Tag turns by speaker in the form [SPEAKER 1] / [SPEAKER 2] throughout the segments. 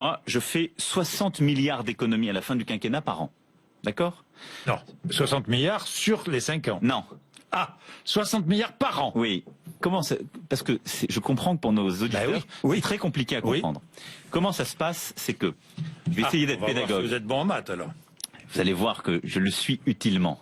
[SPEAKER 1] Moi, je fais 60 milliards d'économies à la fin du quinquennat par an. D'accord?
[SPEAKER 2] Non, 60 milliards sur les 5 ans.
[SPEAKER 1] Non.
[SPEAKER 2] Ah, 60 milliards par an.
[SPEAKER 1] Oui. Comment ça... Parce que je comprends que pour nos auditeurs,
[SPEAKER 2] oui.
[SPEAKER 1] c'est très compliqué à comprendre. Comment ça se passe? C'est que je vais essayer d'être pédagogue.
[SPEAKER 2] Vous êtes bon en maths alors.
[SPEAKER 1] Vous allez voir que je le suis utilement.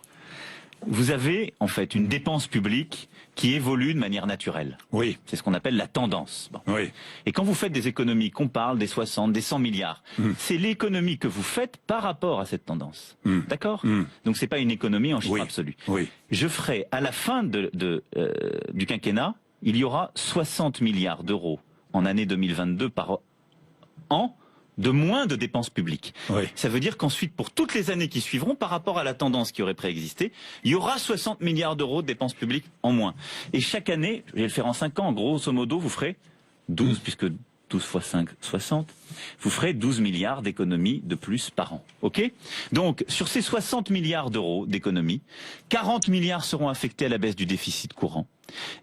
[SPEAKER 1] Vous avez en fait une dépense publique qui évolue de manière naturelle.
[SPEAKER 2] Oui.
[SPEAKER 1] C'est ce qu'on appelle la tendance. Bon.
[SPEAKER 2] Oui.
[SPEAKER 1] Et quand vous faites des économies, qu'on parle des 60, des 100 milliards, c'est l'économie que vous faites par rapport à cette tendance. D'accord? Donc c'est pas une économie en chiffre absolu.
[SPEAKER 2] Oui.
[SPEAKER 1] Je ferai à la fin du quinquennat, il y aura 60 milliards d'euros en année 2022 par an de moins de dépenses publiques.
[SPEAKER 2] Oui.
[SPEAKER 1] Ça veut dire qu'ensuite, pour toutes les années qui suivront, par rapport à la tendance qui aurait préexisté, il y aura 60 milliards d'euros de dépenses publiques en moins. Et chaque année, je vais le faire en 5 ans, grosso modo, vous ferez 12, puisque 12 fois 5, 60, vous ferez 12 milliards d'économies de plus par an. OK? Donc, sur ces 60 milliards d'euros d'économies, 40 milliards seront affectés à la baisse du déficit courant,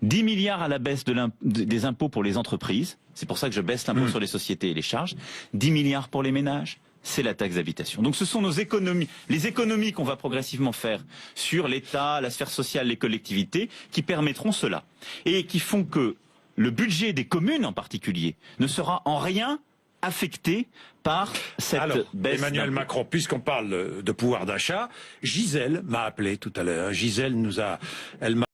[SPEAKER 1] 10 milliards à la baisse des impôts pour les entreprises, c'est pour ça que je baisse l'impôt sur les sociétés et les charges, 10 milliards pour les ménages, c'est la taxe d'habitation. Donc ce sont nos économies, les économies qu'on va progressivement faire sur l'État, la sphère sociale, les collectivités, qui permettront cela. Et qui font que le budget des communes en particulier ne sera en rien affecté par cette baisse.
[SPEAKER 2] Emmanuel Macron, puisqu'on parle de pouvoir d'achat, Gisèle m'a appelé tout à l'heure. Gisèle elle m'a